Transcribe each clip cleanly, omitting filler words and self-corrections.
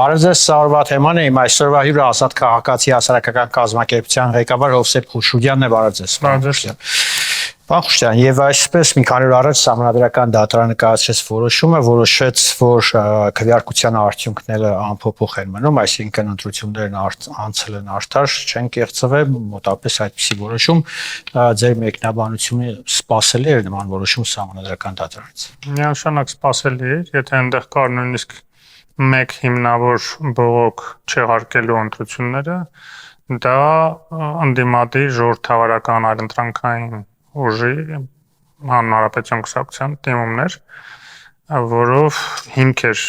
Բարև ձեզ, Սարվա թեման է, իմ այսօրվա հյուրը Ազատ քաղաքացի հասարակական կազմակերպության ղեկավար Հովսեփ Խուշուդյանն է, բարև ձեզ։ Բարև ձեզ։ Պարոն Խուշուդյան, եւ այսպես մի քանի օր առաջ Սահմանադրական դատարանը կայացրեց որոշումը, որոշեց, որ քվեարկության արդյունքները անփոփոխ են մնում, այսինքն ընտրություններն անցել են արդար, չեն կեղծվել, մոտավորապես այդպիսի որոշում ձեր մեկնաբանությունը սպասելի էր նման որոշում Սահմանադրական դատարանից։ Միանշանակ սպասելի էր, եթե այնտեղ կար նույնիսկ մեկ հիմնավոր բողոք չեղարկելու ընտրությունները, դա ընդդիմադիր ժողովրդավարական այլընտրանքային ուժի հանրապետության կուսակցության դիմումներ, որով հիմք էր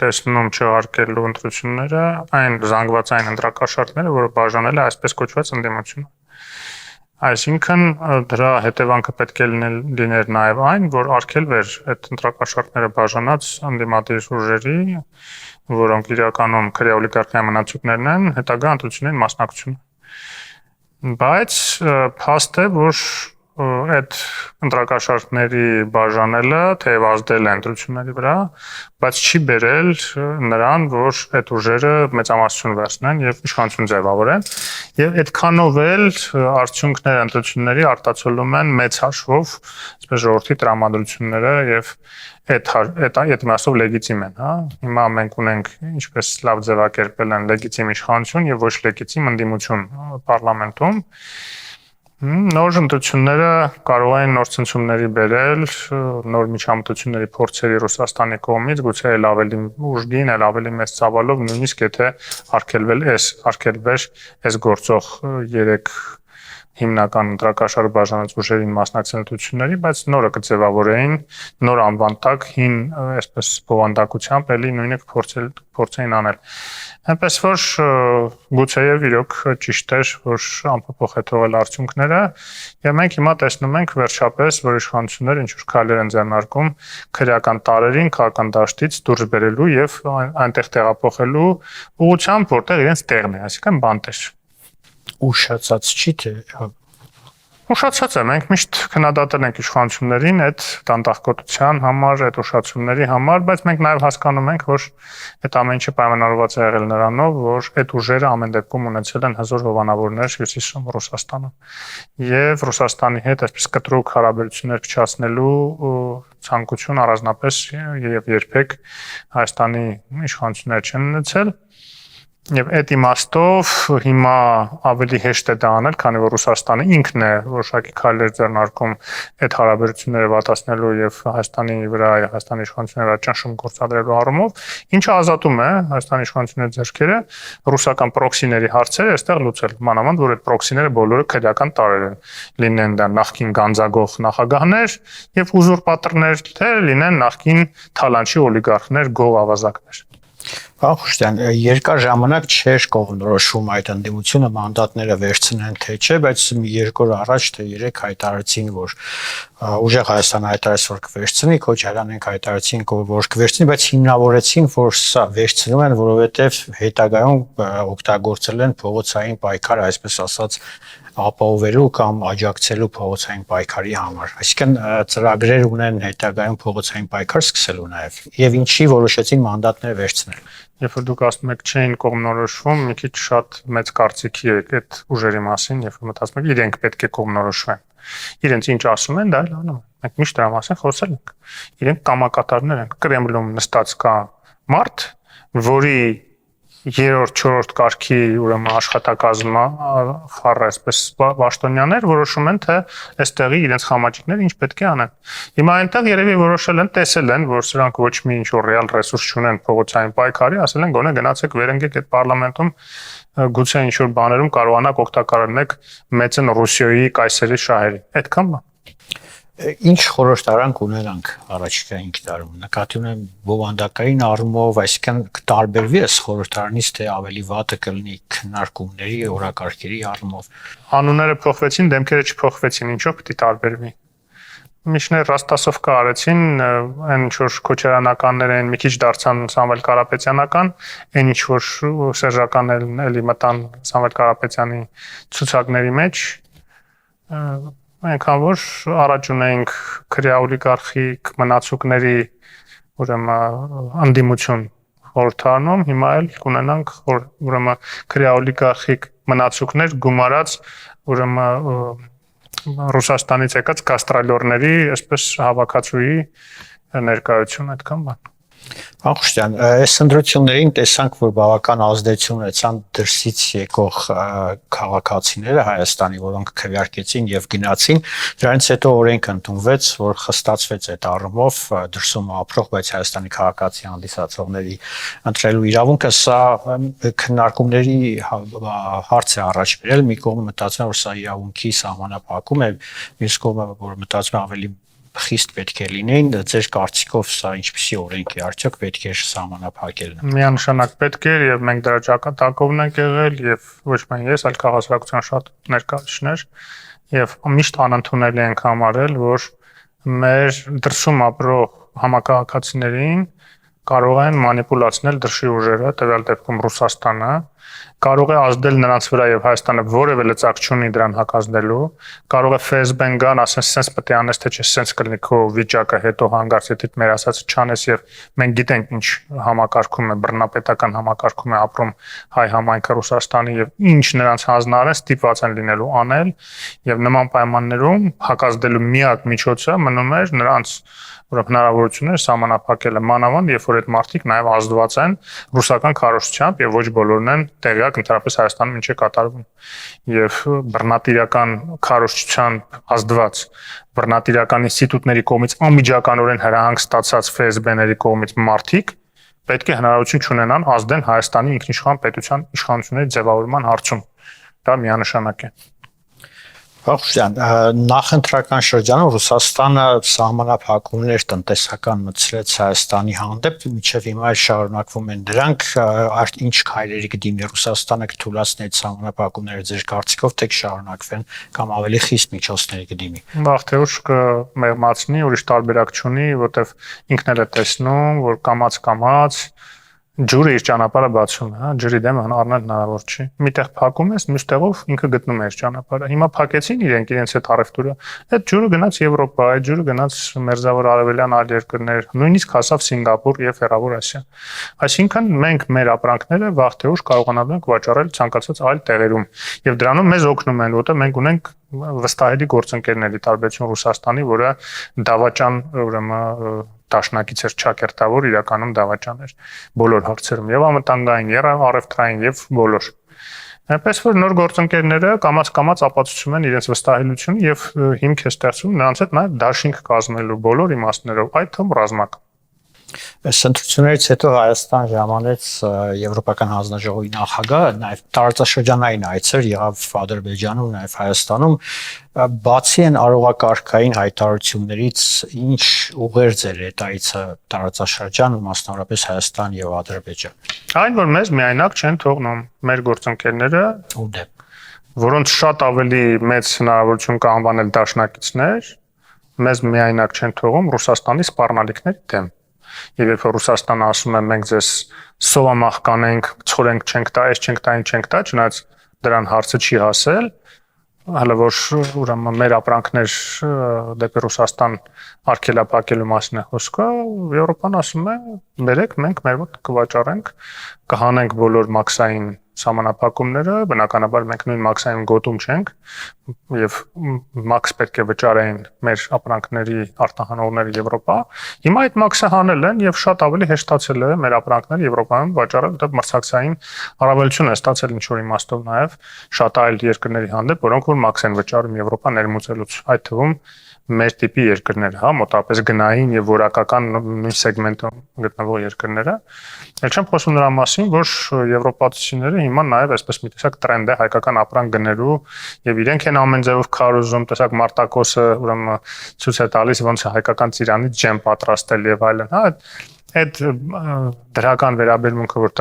տեսնում չեղարկելու ընտրությունները այն զանգվածային ընտրակաշառքները, որը բաժանել է այսպես կոչված ընդդիմությունը։ Այսինքն դրա հետևանքը պետք է լիներ նաև այն, որ արգելվեր այդ ընտրակաշառքները բաժանած ընդդիմադիր ուժերի, որոնք իրականում քրեօլիգարխիայի մնացուկներն են, հետագա ընտրություններին մասնակցությունը։ Բայց փաստ է, որ այդ ընտրակաշառքների բաժանելը թեև ազդել է ընտրությունների վրա, բայց չի բերել նրան, որ այդ ուժերը մեծամասնություն վերցնեն եւ իշխանություն ձևավորեն, եւ այդքանով էլ արդյունքները ընտրությունների արտացոլում են մեծ հաշվով, այսպես ժողովրդի տրամադրությունները եւ այդ մասով լեգիտիմ են, հա։ Հիմա մենք ունենք ինչպես լավ ձևակերպել են լեգիտիմ իշխանություն եւ ոչ լեգիտիմ ընդդիմություն պարլամենտում։ Նոր ընտրությունները կարող են նոր ցնցումների բերել, նոր միջամտությունների փորձերի Ռուսաստանի կողմից, գուցե էլ ավելի ուժգին, էլ ավելի մեծ ծավալով, նույնիսկ եթե արգելվեր այս գործող 3 հիմնական ընտրակաշառք բաժանած ուժերին մասնակցել ընտրությունների, բայց նորը կձևավորեին, նոր անվան տակ հին, այսպես բովանդակությամբ էլի նույնը փորձեին անել։ Այնպես որ գուցեև իրոք ճիշտ էր, որ անփոփոխ է թողել արդյունքները, եւ մենք հիմա տեսնում ենք վերջապես, որ իշխանությունները ինչ-որ քայլեր են ձեռնարկում քրեական տարերին քաղաքական դաշտից դուրս բերելու եւ այնտեղ տեղափոխելու ուղղությամբ, որտեղ իրենց տեղն է, այսինքն բանտեր։ Ուշացած չի թե Ուշացած է, մենք միշտ քննադատել ենք իշխանություններին այդ դանդաղկոտության համար, այդ ուշացումների համար, բայց մենք նաև հասկանում ենք, որ այդ ամեն ինչը պայմանավորված է եղել նրանով, որ այդ ուժերը ամեն դեպքում ունեցել են հզոր հովանավորներ Հյուսիսում Ռուսաստանում։ Եվ Ռուսաստանի հետ այսպես կտրուկ հարաբերություններ փչացնելու ցանկություն առանձնապես եւ երբեք Հայաստանի իշխանությունները չեն ունեցել։ Եվ այդ իմաստով հիմա ավելի հեշտ է դա անել, քանի որ Ռուսաստանը ինքն է որոշակի քայլեր ձեռնարկում այդ հարաբերությունները վատացնելու եւ Հայաստանի վրա, Հայաստանի իշխանությունների վրա ճնշում գործադրելու առումով, ինչը ազատում է Հայաստանի իշխանությունների ձեռքերը ռուսական պրոքսիների հարցերը այստեղ լուծել։ Մանավանդ որ այդ պրոքսիները բոլորը քրեական տարեր են, լինեն դա նախկին գանձագող նախագահներ եւ ուզուրպատորներ, թե լինեն նախկին թալանչի օլիգարխներ, գող ավազակներ։ Պարոն Խուշուդյան, երկար ժամանակ չէր կողմնորոշվում այդ ընդդիմությունը մանդատները վերցնեն թե չէ, բայց 2 օր առաջ թե 3 հայտարարեցին, որ ուժեղ Հայաստանը հայտարարեց, որ կվերցնի, Քոչարյանենք հայտարարեցին, որ կվերցնի, բայց հիմնավորեցին, որ սա վերցնում են, որովհետև հետագայում օգտագործել են փողոցային պայքար, այսպես ասած, ապահովելու կամ աջակցելու փողոցային պայքարի համար։ Այսինքն ծրագրեր ունեն հետագայում փողոցային պայքար սկսելու նաև։ Եվ ինչի որոշեցին մանդատները վերցնել։ Երբ որ դուք ասում եք չէին կողմնորոշվում, մի քիչ շատ մեծ կարծիքի եք այդ ուժերի մասին, երբ որ մտածում եք իրենք պետք է կողմնորոշվեն։ Իրենց ինչ ասում են, դա էլ անում են։ Մենք միշտ դրա մասին խոսել ենք։ Իրենք կամակատարներ են։ Կրեմլում նստած կա մարդ, որի 3-րդ, 4-րդ կարգի ուրեմն աշխատակազմը խառը այսպես պաշտոնյաներ որոշում են թե այստեղի իրենց խամաճիկները ինչ պետք է անեն։ Հիմա այնտեղ երևի որոշել են, տեսել են, որ սրանք ոչ մի ինչ որ ռեալ ռեսուրս չունեն փողոցային պայքարի, ասել են գոնե գնացեք վերընկեք այդ պարլամենտում գուցե ինչ որ բաներում կարողանաք օգտակարել մեծն Ռուսիայի կայսերի շահերի։ Այդքան բան։ Ինչ խորհրդարանք ունենանք առաջիկա 5 տարում։ Նկատի ունեմ բովանդակային առումով, այսինքն կտարբերվի այս խորհրդարանից, թե ավելի վատը կլինի քննարկումների, օրակարգերի առումով։ Անունները փոխվեցին, դեմքերը չփոխվեցին, ինչով պիտի տարբերվի։ Միշներ Ռաստասովկա արեցին, այն ինչ որ Քոչարյանականներ են, մի քիչ դարձան Սամվել Կարապետյանական, այն ինչ որ Սերժականներն էլի մտան Սամվել Կարապետյանի ցուցակների մեջ, այնքան որ առաջ ունենք քրեաօլիգարխիկ մնացուկների ուրեմն անդիմություն խորհրդանում, հիմա էլ կունենանք ուրեմն քրեաօլիգարխիկ մնացուկներ գումարած ուրեմն Ռուսաստանից եկած կաստրալյորների, այսպես հավաքածուի ներկայություն այդքան բան։ Ախուշտյան, այս ընտրություններին տեսանք, որ բավական ազդեցություն ունեցան դրսից եկող քաղաքացիները Հայաստանի, որոնք քվեարկեցին եւ գնացին, դրանից հետո օրենք ընդունվեց, որ խստացվեց այդ առումով դրսում ապրող, բայց Հայաստանի քաղաքացի հանդիսացողների ընտրելու իրավունքը, սա քննարկումների հարց է առաջ բերել, մի կողմը մտածում է, որ սա իրավունքի սահմանափակում է, մյուս կողմը, որ մտածում է ավելի խիստ պետք է լինեն, ձեր կարծիքով սա ինչպիսի օրենք է, արդյոք պետք է սահմանափակել։ Միանշանակ պետք է եւ մենք դրա ճակատագովն ենք եղել եւ ոչ միայն ես, այլ քաղաքացիական շատ ներկայացուցիչներ եւ միշտ անընդունելի ենք համարել, որ մեր դրսում ապրող համակարգացիներին կարող են մանիպուլացնել դրսի ուժերը, տվյալ դեպքում Ռուսաստանը, կարող է ազդել նրանց վրա եւ Հայաստանը որևէ լծակ չունի դրան հակազդելու, կարող է Facebook-ն գան, ասեն, սենց պետք է անես, թե չէ, սենց կլինի քո վիճակը, հետո հանգարց եթե մեր ասածը չանես եւ մենք գիտենք ինչ համակարգում է, բռնապետական համակարգում է ապրում հայ համայնքը Ռուսաստանի եւ ինչ նրանց հանձնարարեն ստիպված են լինելու անել եւ նման պայմաններում հակազդելու միակ միջոցը մնում է նրանց հնարավորությունները սահմանափակելը մանավանդ, երբ որ այդ մարդիկ նաև ազդված են ռուսական քարոզչությամբ եւ ոչ բոլորն են տեղյակ ընդհանրապես Հայաստանում ինչ է կատարվում եւ բռնատիրական քարոզչությամբ ազդված բռնատիրական ինստիտուտների կողմից անմիջականորեն հրահանգ ստացած ՖՍԲ-ների կողմից մարդիկ պետք է հնարավորություն ունենան ազդեն Հայաստանի ինքնիշխան պետության իշխանությունների ձևավորման հարցում։ Դա միանշանակ է։ Ախուշտյան, նախընտրական շրջանում Ռուսաստանը սահմանափակումներ տնտեսական մտցրեց Հայաստանի հանդեպ, մինչև հիմա շարունակվում են դրանք, ինչ քայլերի կդիմի Ռուսաստանը կթույլատնի այդ սահմանափակումները ձեր կարծիքով, թե կշարունակվեն կամ ավելի խիստ միջոցների կդիմի։ Վաղ թե ուշ կմեղմացնի, ուրիշ տարբերակ չունի, որտեվ ինքն էլ է տեսնում, որ կամաց ջուրը իր ճանապարհը բացում է, հա, ջրի դեմ առնել հնարավոր չի։ Միտեղ փակում ես, մյուս տեղով ինքը գտնում է իր ճանապարհը։ Հիմա փակեցին իրենց այդ առևտուրը։ Այդ ջուրը գնաց Եվրոպա, այդ ջուրը գնաց Մերձավոր Արևելյան այլ երկրներ, նույնիսկ հասավ Սինգապուր եւ Հեռավոր Ասիա։ Այսինքն մենք մեր ապրանքները վաղ թե ուշ կարողանալու ենք վաճառել ցանկացած այլ տեղերում։ Եվ դրանում մեզ օգնում են, որտեղ մենք ունենք վստահելի գործընկերների տարբերություն Ռուսաստանի, որը դավաճան ուրեմն դաշնակից էր ճակերտավոր իրականում դավաճան էր բոլոր հարցերում եւ անվտանգային, եւ առևտրային եւ բոլոր։ Այնպես որ նոր գործընկերները կամաց ապացուցում են իրենց վստահելիությունը եւ հիմք է ստեղծում նրանց հետ նաեւ դաշինք կազմելու բոլոր իմաստներով, այդ թվում ռազմական։ Այս ընտրություններից հետո Հայաստան ժամանեց Եվրոպական հանձնաժողովի նախագահը, նաև տարածաշրջանային այցեր եղավ Ադրբեջանում, նաև Հայաստանում, բացի են արողակարգային հայտարարություններից, ինչ ուղերձ էր այդ այցը տարածաշրջան, մասնավորապես Հայաստան եւ Ադրբեջան։ Այն որ մեզ միայնակ չեն թողնում մեր գործընկերները, որոնց շատ ավելի մեծ հնարավորություն կա անվանել դաշնակիցներ, մեզ միայնակ չեն թողում Ռուսաստանի սպառնալիքների դեմ։ Եվ երբ Ռուսաստանը ասում է մենք ձեզ սովամահ կանենք, ցորենք չենք տա, այս չենք տա, այն չենք տա, չնայած դրան հարցը չի հասել, հələ որ ուրեմն մեր ապրանքներ դեպի Ռուսաստան արգելափակելու մասին է խոսքը, Եվրոպան ասում է բերեք, մենք մեր մոտ կվաճառենք, կհանենք բոլոր մաքսային սահմանափակումները, բնականաբար մենք նույն մաքսային գոտում չենք եւ մաքս պետք է վճարեն մեր ապրանքների արտահանողները Եվրոպա։ Հիմա այդ մաքսը հանել են եւ շատ ավելի հեշտացել է մեր ապրանքները Եվրոպայում վաճառել, որտեղ մրցակցային առավելություն է ստացել ինչ որ իմաստով նաեւ շատ այլ երկրների հանդեպ, որոնք որ մաքս են վճարում Եվրոպա ներմուծելուց, այդ թվում մեր տիպի երկրներ, հա, մոտավորապես գնային եւ որակական նույն սեգմենտում գտնվող երկրները։ Ել չեմ խոսում նրա մասին, որ եվրոպացիները հիմա նաեւ այսպես մի տեսակ տրենդ է հայկական ապրանք գնելու եւ իրենք են ամեն ձևով քարոզում, տեսակ Մարտակոսը ուրեմն ցույց է տալիս ոնց է հայկական ծիրանից ջեմ պատրաստել եւ այլն, հա, այդ դրական վերաբերմունքը որ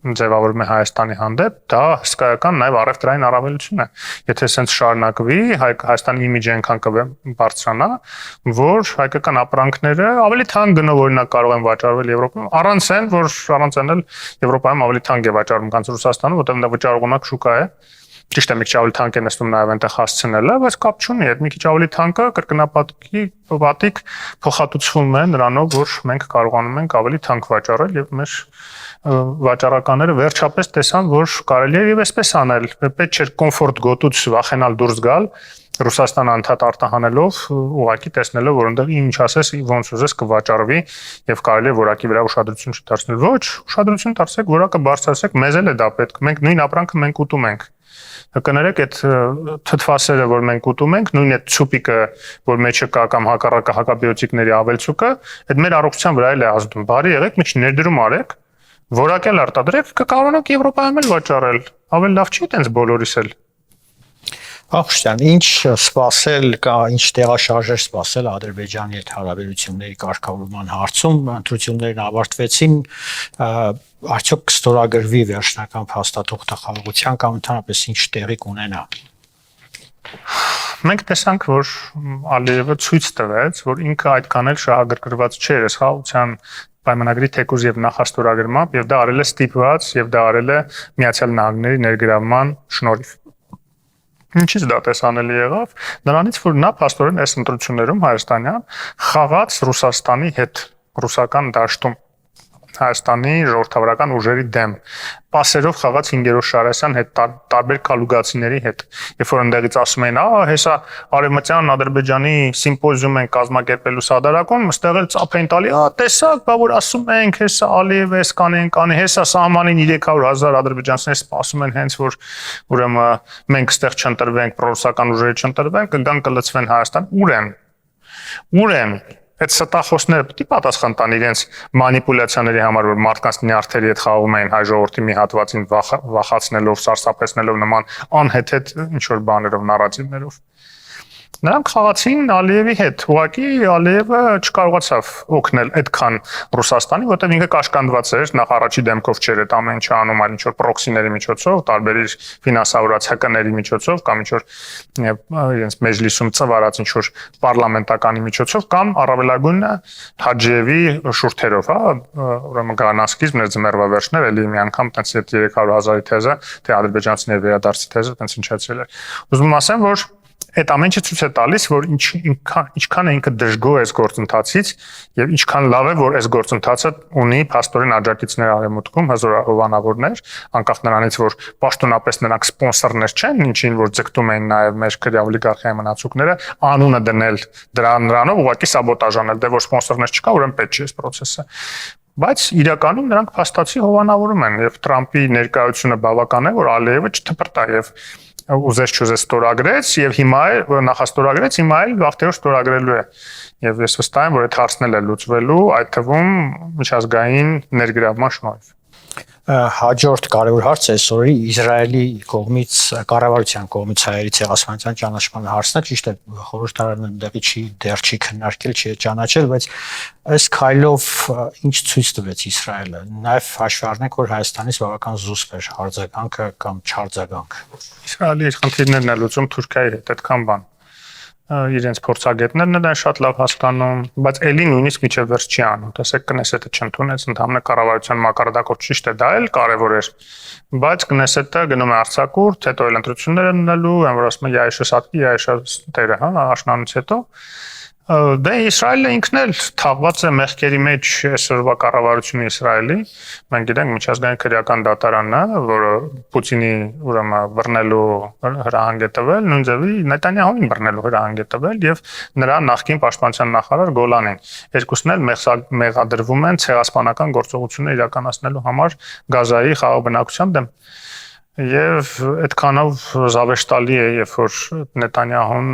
ձևավորում է Հայաստանի հանդեպ, դա հսկայական նաև առևտրային առավելություն է։ Եթե սենց շարունակվի, Հայաստանի իմիջը այնքան կբարձրանա, որ հայկական ապրանքները ավելի թանկ գնով օրինակ կարող են վաճառվել Եվրոպայում, առանց այն, որ առանց այն էլ Եվրոպայում ավելի թանկ է վաճառվում, քան Ռուսաստանում, որտեղ դա վճարողունակ շուկա է։ ճիշտ է, մի քիչ ավելի թանկ է նստում նաև այնտեղ հասցնելը, բայց կապ չունի, այդ մի քիչ ավելի թանկը կրկնապատիկ փոխհատուցվում է նրանով, որ մենք կարողանում ենք ավելի թանկ վաճառել եւ մեր վաճառականները վերջապես տեսան, որ կարելի է եւ այսպես անել, պետք չէ կոմֆորտ գոտուց վախենալ դուրս գալ, Ռուսաստանը անդադ արտահանելով, ուղղակի տեսնելով, որ այնտեղ ինչ ասես, ոնց ուզես կվաճառվի եւ կարելի է որակի վրա ուշադրություն չդարձնել։ Ոչ, ուշադրություն դարձեք, որակը բարձրացրեք, մեզ էլ է դա պետք։ Մենք նույն ապրանքը մենք ուտում ենք։ Կներեք այդ թթվասերը, որ մենք ուտում ենք, նույն այդ ցուպիկը, որ մեջը կա կամ հակառակը հակաբիոտիկների ավելցուկը, այդ մեր առողջության վրա էլ է ազդում։ Բարի եղեք, մի քիչ ներդրում արեք, որակել արտադրեք, կկարողանաք Եվրոպայում էլ վաճառել։ Ավելի լավ չի այտենց բոլորիս էլ։ Ախշյան, ինչ սպասել կա, ինչ տեղաշարժեր սպասել Ադրբեջանի հետ հարաբերությունների կարգավորման հարցում, ընտրություններն ավարտվեցին, արդյոք կստորագրվի վերջնական փաստաթղթախաղաղության կամ ընդհանրապես ինչ տեղի կունենա։ Մենք տեսանք, որ Ալիևը ցույց տվեց, որ ինքը այդքան էլ շահագրգռված չէր այս խաղաղության պայմանագրի թեկուզ եւ նախաստորագրմամբ եւ դա արել է ստիպված եւ դա արել է Միացյալ Նահանգների ներգրավման շնորհիվ։ Ինչից դա տեսանելի եղավ, նրանից որ նա փաստորեն այս ընտրություններում հայաստանյան խաղաց Ռուսաստանի հետ, ռուսական դաշտում Հայաստանի ժողովրդավարական ուժերի դեմ, պասերով խաղաց Ինգերոս Շարասյան հետ, տարբեր կալուգացիների հետ, երբ որ ընդեղից ասում էին, հեսա արևմտյան Ադրբեջանի սիմպոզիում են կազմակերպելու Սադարակում, այստեղ էլ ծափ են տալի, տեսակ, բա որ ասում ենք, հեսա Ալիևը էս կանի, հեսա սահմանին 300,000 ադրբեջանցիներ սպասում են հենց որ ուրեմն մենք այստեղ չընտրվենք, պրոռուսական ուժերը չընտրվեն, կգան կլցվեն Հայաստան, ուր են այդ ստախոսները պետք է պատասխան տան իրենց մանիպուլյացիաների համար, որ մարդկանց նյարդերի հետ խաղում էին հայ ժողովրդի մի հատվածին վախացնելով, սարսափեցնելով նման անհեթեթ ինչ որ բաներով, նարատիվներով։ Նրանք խաղացին Ալիևի հետ, ուղղակի Ալիևը չկարողացավ օգնել այդքան Ռուսաստանի, որտեղ ինքը կաշկանդված էր, նախ առաջի դեմքով չէր այդ ամեն ինչը անում, այլ ինչ որ պրոքսիների միջոցով, տարբեր իր ֆինանսավորած ՀԿ-ների միջոցով կամ ինչ որ իրենց մեջլիսում ծվարած ինչ որ պարլամենտականի միջոցով կամ առավելագույնը Հաջիևի շուրթերով, ուրեմն գանասկիզմ էր ձմեռվա վերջներ, էլի մի անգամ տենց 300,000-ի թեզը, թե ադրբեջանցիների վերադարձի թեզը տենց հնչեցրել էր։ Ուզում ասեմ, որ այդ ամեն ինչը ցույց է տալիս, որ ինչքան է ինքը դժգոհ է այս գործընթացից եւ ինչքան լավ է, որ այս գործընթացը ունի փաստորեն աջակիցներ արևմուտքում, հզոր հովանավորներ, անկախ նրանից, որ պաշտոնապես նրանք սպոնսորներ չեն, ինչին որ ձգտում են նաեւ մեր քրյա օլիգարխիայի մնացուկները, անունը դնել նրանով ուղղակի սաբոտաժ անել, դե որ սպոնսորներ չկա, ուրեմն պետք չի այս process-ը։ Բայց իրականում նրանք փաստացի հովանավորում են եւ Թրամփի ներկայությունը բավական է, որ Ալիևը չթպրտա եւ ուզես չուզես ստորագրեց եւ հիմա նախաստորագրեց, հիմա էլ վաղտերով ստորագրելու է։ Եվ ես վստահ եմ, որ այդ հարցն էլ է լուծվելու, այդ թվում միջազգային ներգրավման շնորհիվ։ Հաջորդ կարևոր հարցը այսօրի Իսրայելի կողմից կառավարության կողմից հայերի ցեղասպանության ճանաչման հարցն է, ճիշտ է, խորհրդարանը ընդդեղի դեռ չի քննարկել, չի ճանաչել, բայց այս քայլով ինչ ցույց տվեց Իսրայելը։ Նաև հաշվի առնենք, որ Հայաստանից բավական զուսպ էր արձագանքը կամ չարձագանքը։ Իսրայելի խնդիրներն է լուծում Թուրքիայի հետ, այդքան բան։ Իրենց փորձագետներն են շատ լավ հասկանում, բայց ելի նույնիսկ միջև վերջ չի անում։ Տեսեք, Կնեսետը չընդունեց ընդհանուր կառավարության մակարդակով, ճիշտ է, դա էլ կարևոր էր, բայց Կնեսետը գնում է արձակուրդ, հետո էլ ընտրություններ են ունելու, այն որ ասում է Յայիշը Սատկի, Յայիշը տերը, աշնանից հետո Դե Իսրայելը ինքն էլ թաղված է մեղքերի մեջ այսօրվա կառավարությունը Իսրայելի։ Մենք գիտենք միջազգային քրեական դատարանն է, որը Պուտինի ուրեմն բռնելու հրահանգ է տվել, նույն ձևի Նետանյահուին բռնելու հրահանգ է տվել եւ նրա նախկին պաշտպանության նախարար Գոլանին։ Երկուսն էլ մեղադրվում են ցեղասպանական գործողություններ իրականացնելու համար Գազայի խաղաղ բնակության դեմ։ Եվ այդքանով զավեշտալի է, երբ որ Նետանյահուն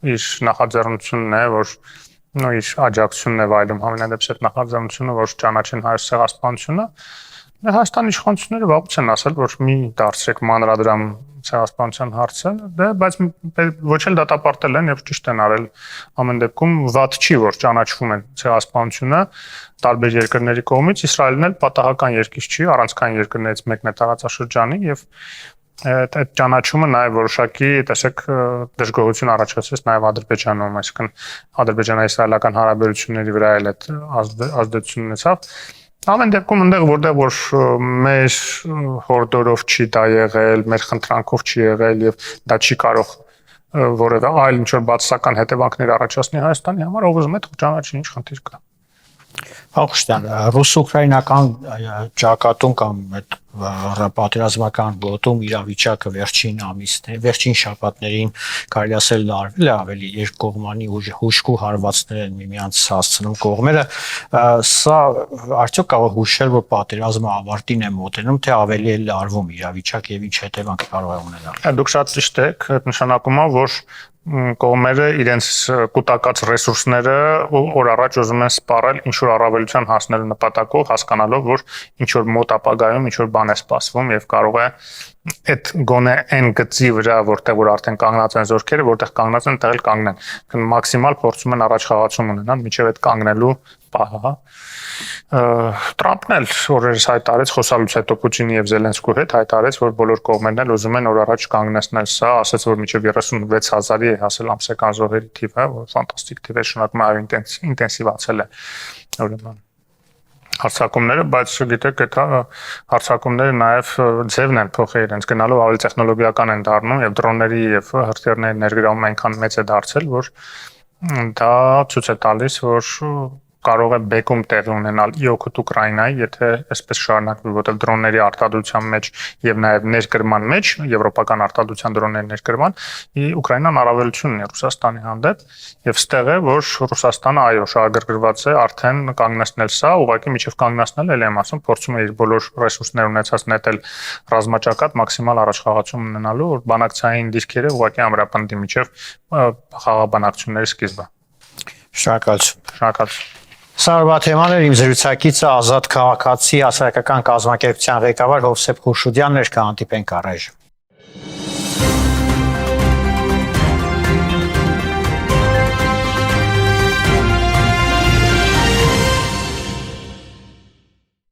իր նախաձեռնությունն է, որ իր աջակցությունն է վայելում համենայնդեպս այդ նախաձեռնությունը, որ ճանաչեն հայոց ցեղասպանությունը, Հայաստանի իշխանությունները վաղուց են ասել, որ մի դարձրեք մանրադրամ ցեղասպանության հարցը, բայց ոչ էլ դատապարտել են եւ ճիշտ են արել ամեն դեպքում վատ չի, որ ճանաչվում են ցեղասպանությունը տարբեր երկրների կողմից, Իսրայելն էլ պատահական երկիր չի, առանցքային երկրներից մեկն է տարածաշրջանի եւ այդ ճանաչումը նաև որոշակի, տեսեք, դժգոհություն առաջացրեց նաև Ադրբեջանում, այսինքն ադրբեջանա-իսրայելական հարաբերությունների վրա էլ այդ ազդեցություն ունեցավ։ Ամեն դեպքում այնտեղ որտեղ որ մեր հորդորով չի դա եղել, մեր խնդրանքով չի եղել եւ դա չի կարող որևէ այլ ինչ որ բացասական հետևանքներ առաջացնի Հայաստանի համար, ով ուզում է թող ճանաչի, ինչ խնդիր կա։ Աղջտան, ռուս-ուկրաինական ճակատում կամ այդ պատերազմական գոտում իրավիճակը վերջին ամիսներ, վերջին շաբաթներին կարելի ասել լարվել է ավելի երկկողմանի հուժկու հարվածներ են միմյանց հասցնում կողմերը, սա արդյոք կարող է հուշել, որ պատերազմը ավարտին է մոտենում, թե ավելի է լարվում իրավիճակ եւ ինչ հետևանք կարող է ունենալ։ Դուք շատ ճիշտ եք, այդ նշանակում է, որ կողմերը իրենց կուտակած ռեսուրսները օր առաջ ուզում են սպառել ինչ որ առավելության հասնելու նպատակով, հասկանալով, որ ինչ որ մոտ ապագայում ինչ որ բան է սպասվում եւ կարող է այդ գոնե այն գծի վրա, որտեղ որ արդեն կանգնած են զորքերը, որտեղ կանգնած են, տեղել կանգնեն։ Մաքսիմալ փորձում են առաջխաղացում ունենալ, միջև այդ կանգնելու պահը։ Տրամպն էլ օրերս հայտարարեց խոսալուց հետո Պուտինի եւ Զելենսկու հետ հայտարարեց, որ բոլոր կողմերն էլ ուզում են օր առաջ կանգնեցնել սա, ասաց, որ միջև 36000-ի է հասել ամսական զոհերի թիվը, որ ֆանտաստիկ թիվ է, շնորհակալ այո ինտենսիվացել է ուրեմն հարցակումները, բայց գիտեք, այդ հարցակումները նաև ձևն են փոխել իրենց գնալով ավելի տեխնոլոգիական են դառնում եւ դրոնների եւ հրթիռների ներգրավումը այնքան մեծ է դարձել, որ դա ցույց է տալիս, որ կարող է բեկում տեղի ունենալ իօքուտ Ուկրաինայի, եթե այսպես շարունակվի, որտեղ դրոնների արտադրության մեջ եւ նաեւ ներկրման մեջ, եվրոպական արտադրության դրոնների ներկրման, Ուկրաինան առավելություն ունի Ռուսաստանի հանդեպ եւ ստեղ է, որ Ռուսաստանը այո, շահագրգռված է արդեն կանգնեցնել սա, ուղղակի միջև կանգնեցնել էլ եմ ասում, փորձում է իր բոլոր ռեսուրսները ունեցած նետել ռազմաճակատ մաքսիմալ առաջխաղացում ունենալու, որ բանակցային դիրքերը ուղղակի ամրապնդի միջև խաղաբանակցությունների սկիզբը։ Շնորհակալություն։ Սարվա թեմաներ իմ զրուցակիցը Ազատ քաղաքացի հասարակական կազմակերպության ղեկավար Հովսեփ Խուրշուդյանն էր, կհանդիպենք առայժմ։